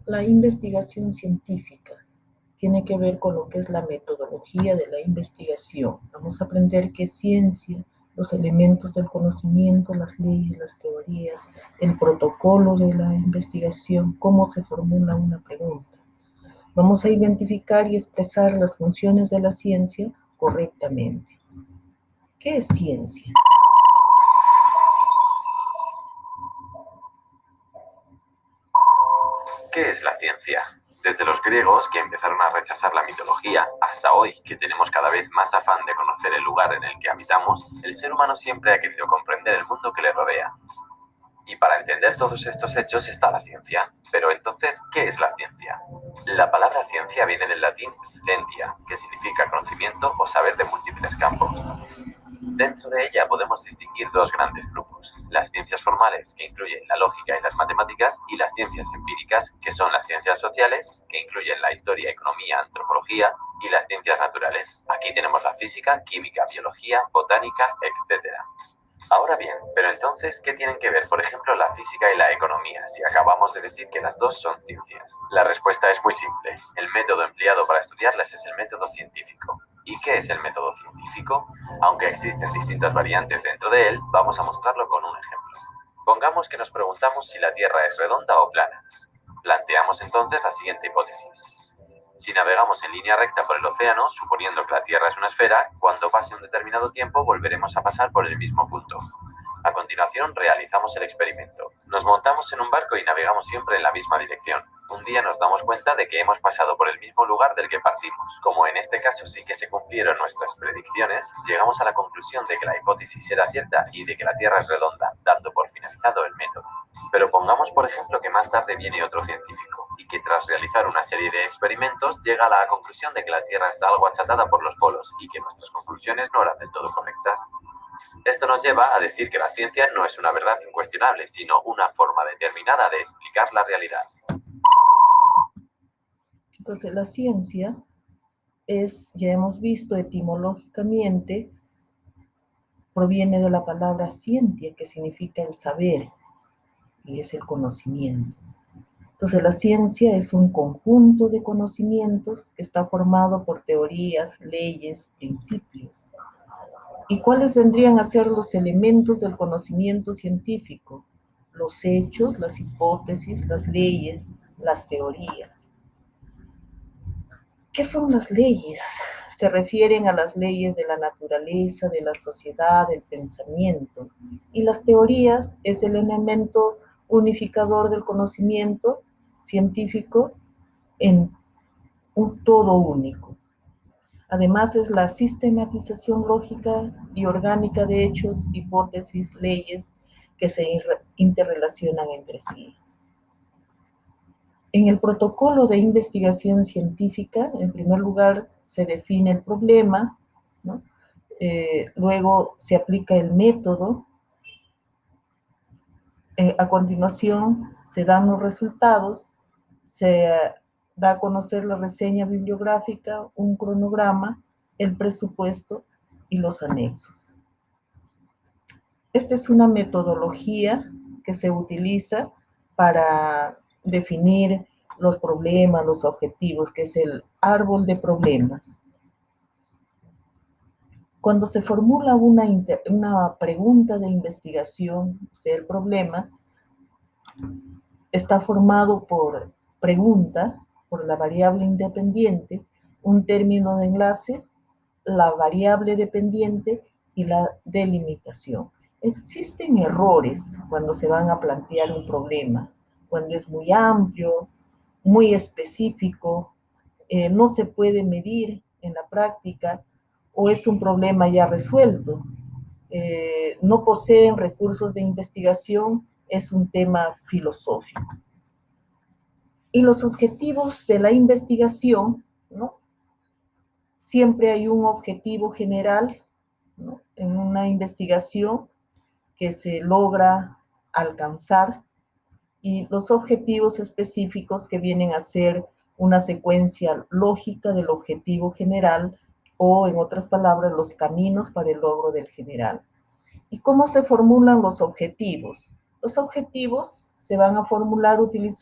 La investigación científica tiene que ver con lo que es la metodología de la investigación. Vamos a aprender qué es ciencia, los elementos del conocimiento, las leyes, las teorías, el protocolo de la investigación, cómo se formula una pregunta. Vamos a identificar y expresar las funciones de la ciencia correctamente. ¿Qué es ciencia? ¿Qué es la ciencia? Desde los griegos, que empezaron a rechazar la mitología, hasta hoy, que tenemos cada vez más afán de conocer el lugar en el que habitamos, el ser humano siempre ha querido comprender el mundo que le rodea. Y para entender todos estos hechos está la ciencia. Pero entonces, ¿qué es la ciencia? La palabra ciencia viene del latín scientia, que significa conocimiento o saber de múltiples campos. Dentro de ella podemos distinguir dos grandes grupos: las ciencias formales, que incluyen la lógica y las matemáticas, y las ciencias empíricas, que son las ciencias sociales, que incluyen la historia, economía, antropología, y las ciencias naturales. Aquí tenemos la física, química, biología, botánica, etc. Ahora bien, pero entonces, ¿qué tienen que ver, por ejemplo, la física y la economía, si acabamos de decir que las dos son ciencias? La respuesta es muy simple. El método empleado para estudiarlas es el método científico. ¿Y qué es el método científico? Aunque existen distintas variantes dentro de él, vamos a mostrarlo con un ejemplo. Pongamos que nos preguntamos si la Tierra es redonda o plana. Planteamos entonces la siguiente hipótesis. Si navegamos en línea recta por el océano, suponiendo que la Tierra es una esfera, cuando pase un determinado tiempo volveremos a pasar por el mismo punto. A continuación realizamos el experimento. Nos montamos en un barco y navegamos siempre en la misma dirección. Un día nos damos cuenta de que hemos pasado por el mismo lugar del que partimos. Como en este caso sí que se cumplieron nuestras predicciones, llegamos a la conclusión de que la hipótesis era cierta y de que la Tierra es redonda, dando por finalizado el método. Pero pongamos, por ejemplo, que más tarde viene otro científico y que tras realizar una serie de experimentos llega a la conclusión de que la Tierra está algo achatada por los polos y que nuestras conclusiones no eran del todo correctas. Esto nos lleva a decir que la ciencia no es una verdad incuestionable, sino una forma determinada de explicar la realidad. Entonces, la ciencia es, ya hemos visto etimológicamente, proviene de la palabra scientia, que significa el saber, y es el conocimiento. Entonces, la ciencia es un conjunto de conocimientos que está formado por teorías, leyes, principios. ¿Y cuáles vendrían a ser los elementos del conocimiento científico? Los hechos, las hipótesis, las leyes, las teorías. ¿Qué son las leyes? Se refieren a las leyes de la naturaleza, de la sociedad, del pensamiento. Y las teorías es el elemento unificador del conocimiento científico en un todo único. Además, es la sistematización lógica y orgánica de hechos, hipótesis, leyes que se interrelacionan entre sí. En el protocolo de investigación científica, en primer lugar, se define el problema, ¿no? Luego se aplica el método, a continuación se dan los resultados, se da a conocer la reseña bibliográfica, un cronograma, el presupuesto y los anexos. Esta es una metodología que se utiliza para definir los problemas, los objetivos, que es el árbol de problemas. Cuando se formula una pregunta de investigación, o sea, el problema, está formado por pregunta, por la variable independiente, un término de enlace, la variable dependiente y la delimitación. Existen errores cuando se van a plantear un problema, cuando es muy amplio, muy específico, no se puede medir en la práctica o es un problema ya resuelto. No poseen recursos de investigación, es un tema filosófico. Y los objetivos de la investigación, ¿no? Siempre hay un objetivo general, ¿no?, en una investigación que se logra alcanzar y los objetivos específicos que vienen a ser una secuencia lógica del objetivo general o, en otras palabras, los caminos para el logro del general. ¿Y cómo se formulan los objetivos? Los objetivos se van a formular utilizando